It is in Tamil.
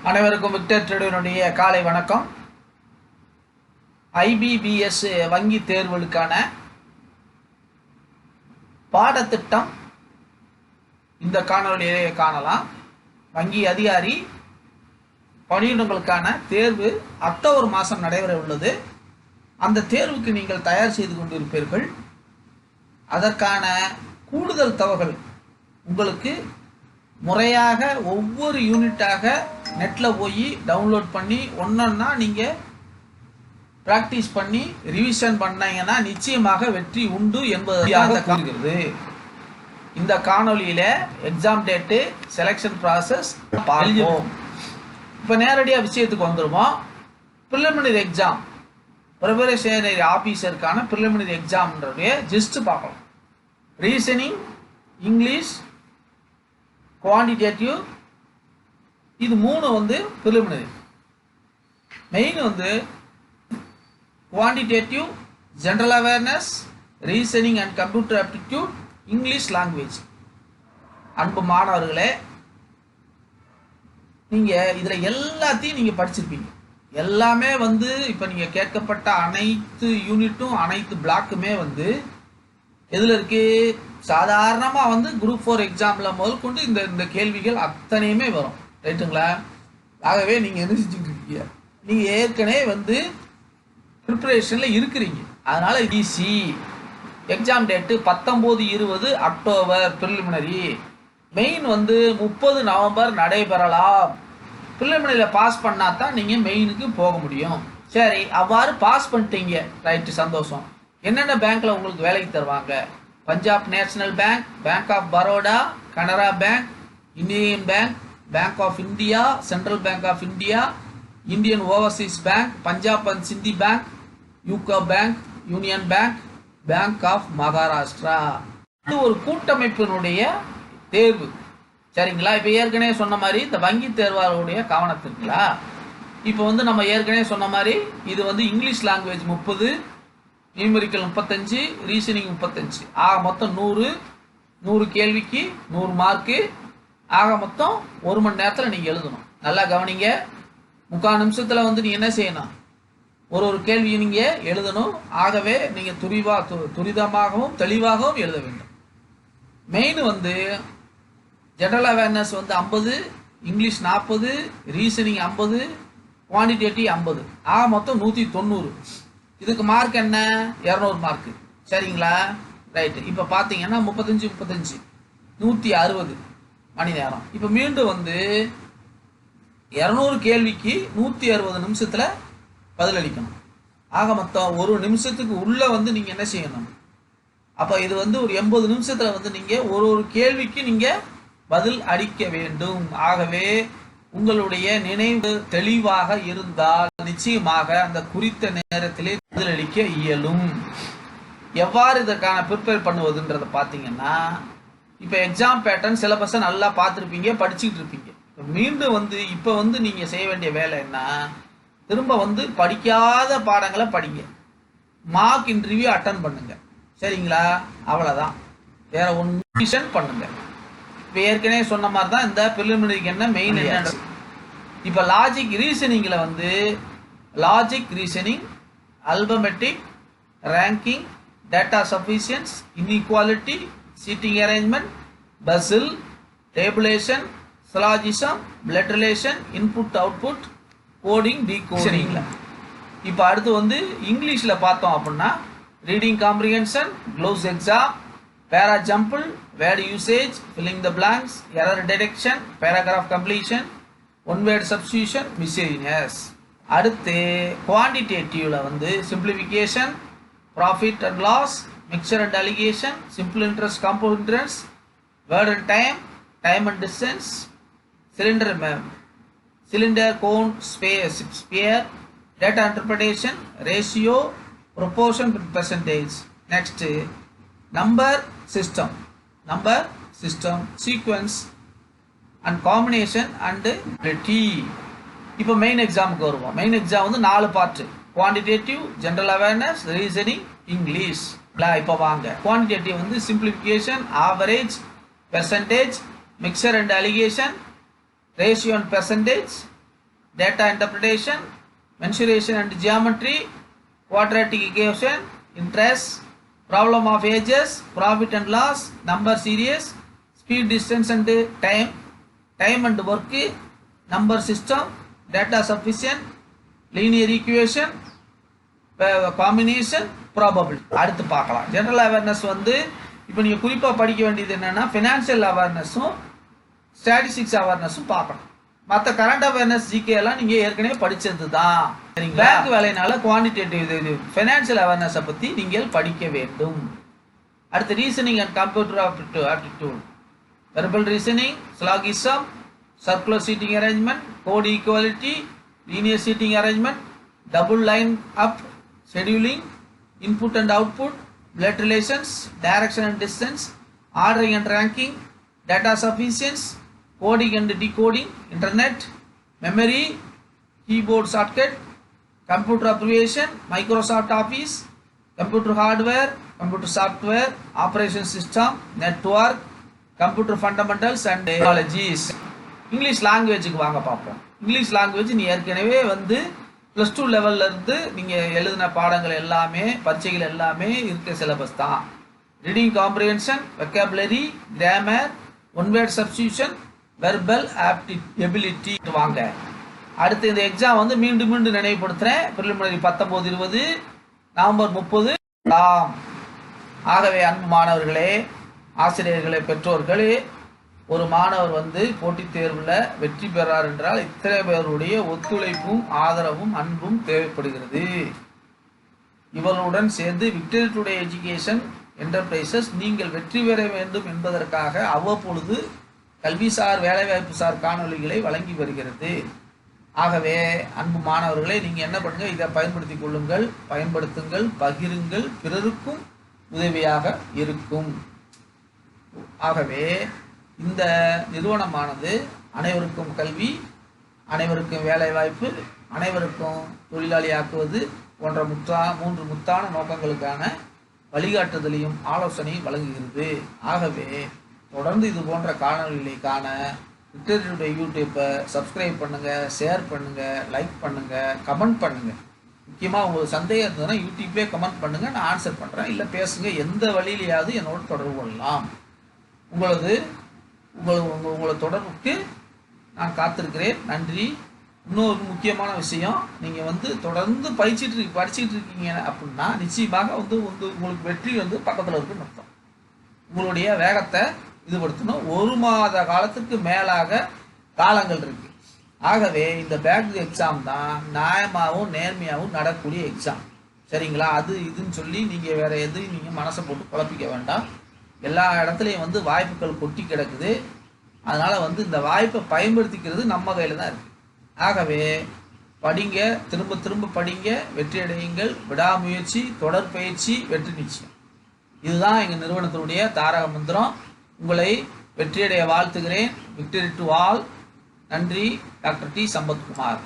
அனைவருக்கும் விக்டர் ட்ரேடனுடைய காலை வணக்கம். IBBS வங்கி தேர்வுகளுக்கான பாடத்திட்டம் இந்த காணொலியிலே காணலாம். வங்கி அதிகாரி பணியிடங்களுக்கான தேர்வு அக்டோபர் மாதம் நடைபெற உள்ளது. அந்த தேர்வுக்கு நீங்கள் தயார் செய்து கொண்டிருப்பீர்கள். அதற்கான கூடுதல் தகவல் உங்களுக்கு முறையாக ஒவ்வொரு யூனிட்டாக நெட்டில் போய் டவுன்லோட் பண்ணி ஒன்றா நீங்கள் ப்ராக்டிஸ் பண்ணி ரிவிஷன் பண்ணீங்கன்னா நிச்சயமாக வெற்றி உண்டு என்பதாக கூறுகிறது. இந்த காணொலியில் எக்ஸாம் டேட்டு, செலெக்ஷன் ப்ராசஸ் பார்ப்போம். இப்போ நேரடியாக விஷயத்துக்கு வந்துடுவோம். ப்ரிலிமினரி எக்ஸாம், ப்ரிப்பரேஷனரி ஆஃபீஸருக்கான ப்ரிலிமினரி எக்ஸாம்ன்றதைய ஜஸ்ட் பார்க்கலாம். ரீசனிங், இங்கிலீஷ், குவான்டிடேட்டிவ், இது மூணு preliminary. Main quantitative, general awareness, reasoning and computer aptitude, English language. அன்பு மாணவர்களே, நீங்கள் இதில் எல்லாத்தையும் நீங்கள் படிச்சிருப்பீங்க. எல்லாமே இப்போ நீங்கள் கேட்கப்பட்ட அனைத்து யூனிட்டும் அனைத்து பிளாக்குமே எதில் இருக்குது? சாதாரணமாக குரூப் 4 எக்ஸாமில் முதல் கொண்டு இந்த கேள்விகள் அத்தனையுமே வரும். ரைட்டுங்களா? ஆகவே நீங்கள் என்ன செஞ்சுட்டு இருக்கீங்க? நீங்கள் ஏற்கனவே ப்ரிப்பரேஷனில் இருக்கிறீங்க. அதனால் easy. Exam date 19-20 October preliminary. Main 30 November நடைபெறலாம். ப்ரிலிமினரியில் பாஸ் பண்ணால் தான் நீங்கள் மெயினுக்கு போக முடியும். சரி, அவ்வாறு பாஸ் பண்ணிட்டீங்க, ரைட்டு, சந்தோஷம். என்னென்ன பேங்க்கில் உங்களுக்கு வேலைக்கு தருவாங்க? Punjab national bank, bank of Baroda, Canara bank, Indian bank, bank of India, central bank of India, Indian overseas bank, Punjab and Sind bank, UCO bank, union bank, bank of Maharashtra. இது ஒரு கூட்டமைப்பினுடைய தேர்வு. சரிங்களா? இப்போ ஏற்கனவே சொன்ன மாதிரி இந்த வங்கி தேர்வாளருடைய கவனத்திற்குங்களா? இப்போ நம்ம ஏற்கனவே சொன்ன மாதிரி இது இங்கிலீஷ் லாங்குவேஜ் 30, நியூமெரிக்கல் 35, ரீசனிங் 35. ஆக மொத்தம் 100 கேள்விக்கு 100 மார்க்கு. ஆக மொத்தம் 1 மணி நேரத்தில் நீங்கள் எழுதணும். நல்லா கவனிங்க. 3/4 நிமிஷத்தில் நீங்கள் என்ன செய்யணும்? ஒரு கேள்வியை நீங்கள் எழுதணும். ஆகவே நீங்கள் துரிதமாகவும் தெளிவாகவும் எழுத வேண்டும். Main general awareness 50, English 40, reasoning 50, quantitative 50. ஆக மொத்தம் 190. இதுக்கு மார்க் என்ன? 200 மார்க்கு. சரிங்களா? ரைட்டு. இப்போ பார்த்தீங்கன்னா 35 160 மணி நேரம். இப்போ மீண்டும் 200 கேள்விக்கு 160 நிமிஷத்தில் பதிலளிக்கணும். ஆக மொத்தம் 1 நிமிஷத்துக்கு உள்ளே நீங்கள் என்ன செய்யணும்? அப்போ இது ஒரு 80 நிமிஷத்தில் நீங்கள் ஒரு கேள்விக்கு நீங்கள் பதில் அளிக்க வேண்டும். ஆகவே உங்களுடைய நினைவு தெளிவாக இருந்தால் நிச்சயமாக அந்த குறித்த நேரத்திலே பதிலளிக்க இயலும். எவ்வாறு இதற்கான ப்ரிப்பேர் பண்ணுவதுன்றதை பார்த்தீங்கன்னா, இப்போ எக்ஸாம் பேட்டர்ன் சிலபஸை நல்லா பார்த்துருப்பீங்க, படிச்சுக்கிட்டு இருப்பீங்க. மீண்டும் இப்போ நீங்கள் செய்ய வேண்டிய வேலை என்ன? திரும்ப படிக்காத பாடங்களை படிங்க. மார்க் இன்டர்வியூ அட்டன் பண்ணுங்க. சரிங்களா? அவ்வளோதான். வேற ஒன்று பண்ணுங்க. இப்போ ஏற்கனவே சொன்ன மாதிரி தான் இந்த ப்ரிலிமினரிக்கு என்ன மெயின் என்ன. இப்போ லாஜிக் ரீசனிங்கில் logic reasoning, alphabetic, ranking, data sufficiency, inequality, seating arrangement, puzzle, tabulation, syllogism, blood relation, input output, coding, டீகோடிங்கில். இப்போ அடுத்து இங்கிலீஷில் பார்த்தோம் அப்படின்னா reading comprehension, cloze exam, para jumble, word usage, filling the blanks, error detection, paragraph completion, one word substitution, miscellaneous. அடுத்து குவான்டிடேட்டிவ்ல simplification, profit and loss, mixture and alligation, simple interest, compound interest, work and time, time and distance, cylinder cone sphere, data interpretation, ratio, proportion, percentage. Next number system, sequence and combination and டி. இப்போ மெயின் எக்ஸாமுக்கு வருவோம். Main exam 4 part: quantitative, general awareness, reasoning, English. இப்போ வாங்க. Quantitative simplification, average, percentage, mixture and alligation, ratio and percentage, data interpretation, mensuration and geometry, quadratic equation, interest, problem of ages, profit and loss, number series, speed, distance and time, time and work, number system, data sufficient, linear equation, combination, probability. அடுத்து பார்க்கலாம். ஜெனரல் அவேர்னஸ் வந்து இப்போ நீங்கள் குறிப்பாக படிக்க வேண்டியது என்னென்னா ஃபினான்ஷியல் அவேர்னஸும் ஸ்டாட்டிஸ்டிக்ஸ் அவேர்னஸும் பார்க்கணும். மற்ற கரண்ட் அவேர்னஸ் ஜிகே எல்லாம் நீங்கள் ஏற்கனவே படித்தது தான். சரிங்களா? பேங்க் வேலையினால குவான்டிடேட்டிவ் ஃபைனான்ஷியல் அவேர்னஸை பற்றி நீங்கள் படிக்க வேண்டும். அடுத்து reasoning and computer aptitude, verbal reasoning, syllogism, circular seating arrangement, code equality, linear seating arrangement, double line up, scheduling, input and output, blood relations, direction and distance, ordering and ranking, data sufficiency, coding and decoding, internet, memory, keyboard shortcut, computer abbreviation, Microsoft Office, computer hardware, computer software, operation system, network, computer fundamentals and technologies. English லாங்குவேஜுக்கு வாங்க பார்ப்போம். இங்கிலீஷ் லாங்குவேஜ் நீ ஏற்கனவே வந்து +2 லெவலில் இருந்து நீங்கள் எழுதின பாடங்கள் எல்லாமே, பரீட்சைகள் எல்லாமே இருக்க சிலபஸ் தான். Reading comprehension, vocabulary, grammar, one word substitution, verbal ability வாங்க. அடுத்து இந்த எக்ஸாம் வந்து மீண்டும் நினைவுபடுத்துகிறேன். பிரிலிமினரி 19-20, நவம்பர் 30 ஆம். ஆகவே அன்பு மாணவர்களே, ஆசிரியர்களே, பெற்றோர்களே, ஒரு மாணவர் வந்து போட்டித் தேர்வில் வெற்றி பெறார் என்றால் இத்தனை பேருடைய ஒத்துழைப்பும் ஆதரவும் அன்பும் தேவைப்படுகிறது. இவர்களுடன் சேர்ந்து விக்டரி டுடே எஜுகேஷன் என்டர்பிரைசஸ் நீங்கள் வெற்றி பெற வேண்டும் என்பதற்காக அவ்வப்பொழுது கல்விசார் வேலைவாய்ப்பு சார் காணொலிகளை வழங்கி வருகிறது. ஆகவே அன்பு மாணவர்களே, நீங்கள் என்ன பண்ணுங்கள், இதை பயன்படுத்தி கொள்ளுங்கள், பயன்படுத்துங்கள், பகிருங்கள், பிறருக்கும் உதவியாக இருக்கும். ஆகவே இந்த நிறுவனமானது அனைவருக்கும் கல்வி, அனைவருக்கும் வேலைவாய்ப்பு, அனைவருக்கும் தொழிலாளி ஆக்குவது போன்ற 3 முத்தான நோக்கங்களுக்கான வழிகாட்டுதலையும் ஆலோசனையும் வழங்குகிறது. ஆகவே தொடர்ந்து இது போன்ற காணொலிகளை காண விக்டரியுடைய யூடியூப்பை சப்ஸ்கிரைப் பண்ணுங்கள், ஷேர் பண்ணுங்கள், லைக் பண்ணுங்கள், கமெண்ட் பண்ணுங்கள். முக்கியமாக உங்களுக்கு சந்தேகம் இருந்ததுன்னா யூடியூப்லேயே கமெண்ட் பண்ணுங்கள், நான் ஆன்சர் பண்ணுறேன். இல்லை பேசுங்க, எந்த வழியிலையாவது என்னோட தொடர்பு கொள்ளலாம். உங்களை தொடர்புக்கு நான் காத்திருக்கிறேன். நன்றி. இன்னொரு முக்கியமான விஷயம், நீங்கள் வந்து தொடர்ந்து படிச்சுட்டு இருக்கீங்க அப்படின்னா நிச்சயமாக வந்து உங்களுக்கு வெற்றி வந்து பக்கத்தில் இருக்குன்னு அர்த்தம். உங்களுடைய வேகத்தை இதுபடுத்தணும். 1 மாத காலத்துக்கு மேலாக காலங்கள் இருக்கு. ஆகவே இந்த பேங்க் எக்ஸாம் தான் நியாயமாகவும் நேர்மையாகவும் நடக்கக்கூடிய எக்ஸாம். சரிங்களா? அது இதுன்னு சொல்லி நீங்கள் வேறு எதுவும் நீங்கள் மனசை போட்டு குழப்பிக்க வேண்டாம். எல்லா இடத்துலையும் வந்து வாய்ப்புகள் கொட்டி கிடக்குது. அதனால் வந்து இந்த வாய்ப்பை பயன்படுத்திக்கிறது நம்ம கையில் தான் இருக்குது. ஆகவே படிங்க, திரும்ப படிங்க, வெற்றி அடையுங்கள். விடாமுயற்சி, தொடர் பயிற்சி, வெற்றி நிச்சயம். இதுதான் எங்கள் நிறுவனத்தினுடைய தாரக மந்திரம். உங்களை வெற்றியடைய வாழ்த்துகிறேன். Victory to all. நன்றி. Doctor D. சம்பத்குமார்.